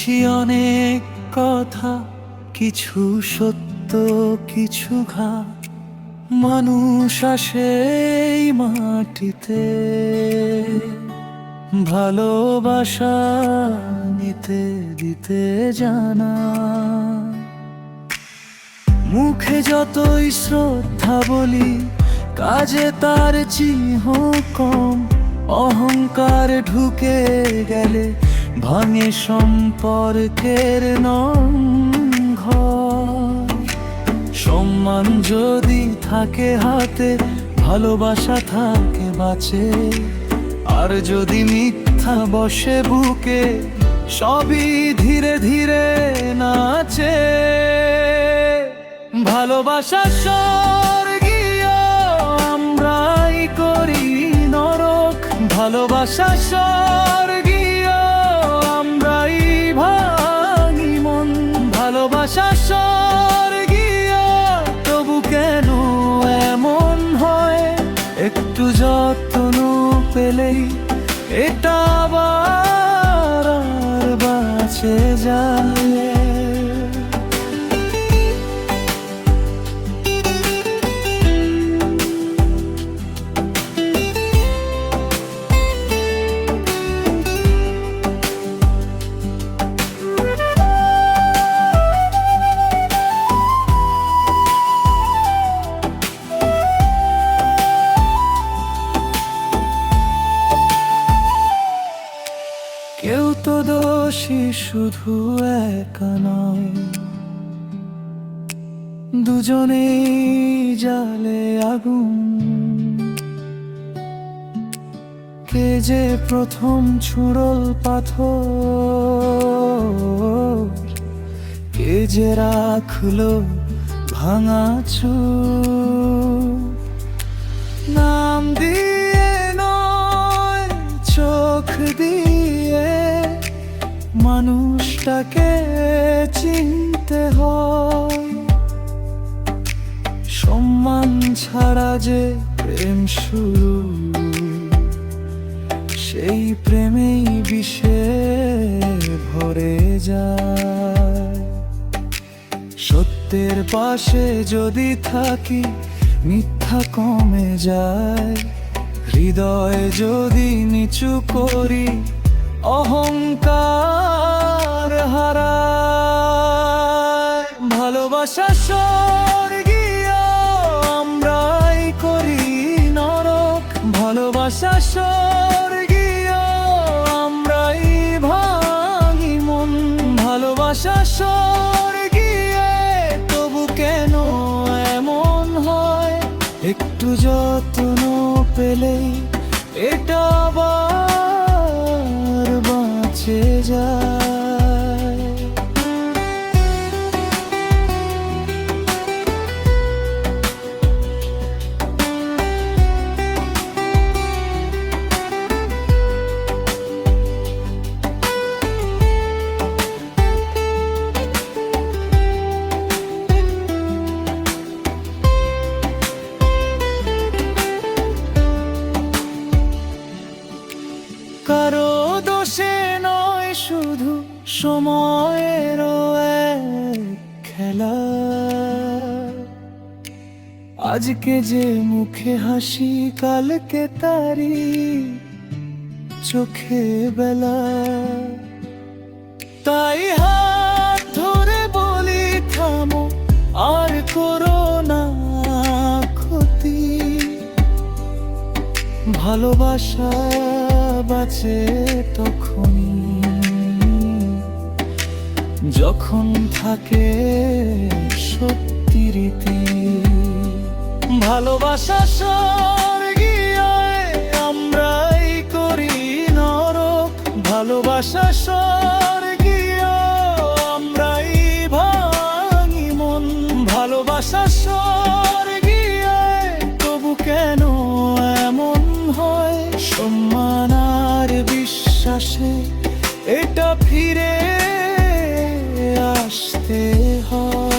শুনেছি অনেক কথা, কিছু সত্য কিছু ঘা। মানুষ আসে এই মাটিতে ভালোবাসা নিতে দিতে জানা। মুখে যতই শ্রদ্ধা বলি, কাজে তার চিহ্ন কম। অহংকার ঢুকে গেলে ভাঙে সম্পর্কের ঘর। সম্মান যদি থাকে হাতে, ভালোবাসা থাকে বাঁচে। আর যদি মিথ্যা বসে বুকে, সবই ধীরে ধীরে নাচে। ভালোবাসা স্বর্গীয়, আমরাই করি নরক। ভালোবাসা স্বর্গীয়, আমরাই ভাঙি মন। ভালোবাসা স্বর্গীয়, তবু কেন এমন হয়? একটু যত্ন পেলেই এটা আবার আর বাঁচে যায়। কেউ তো দোষী শুধু একা নয়, দুজনেই জালে আগুন। কে যে প্রথম ছুড়ল পাথর, কে যে রাখলো ভাঙা চুল। নাম দিয়ে নয়, চোখ দিয়ে মানুষটাকে চিনতে হয়। সম্মান ছাড়া যে প্রেম শুরু, সেই প্রেমেই বিষে ভরে যায়। সত্যের পাশে যদি থাকি, মিথ্যা কমে যায়। হৃদয় যদি নিচু করি, অহংকার হারায়। ভালোবাসা স্বর্গীয়, আমরাই করি নরক। ভালোবাসা স্বর্গীয়, আমরাই ভাঙি মন। ভালোবাসা স্বর্গীয়, তবু কেন এমন হয়? একটু যত্ন পেলেই এটা আবার বাঁচে যায়। কারো দোষে নয়, শুধু সময়েরও এক খেলা। আজকে যে মুখে হাসি, কালকে তারি চোখে বেলা। তাই হাত ধরে বলি, থামো আর করো না ক্ষতি। ভালোবাসা বাঁচে তখনই যখন থাকে সত্যি রীতি। ভালোবাসা স্বর্গীয়, আমরাই করি নরক। ভালোবাসা স্বর্গীয়, আমরাই ভাঙি মন। ভালোবাসা স্বর্গীয়, তবু কেন এমন হয়? সম্মান আর বিশ্বাসে এটা ফিরে আসতে হয়।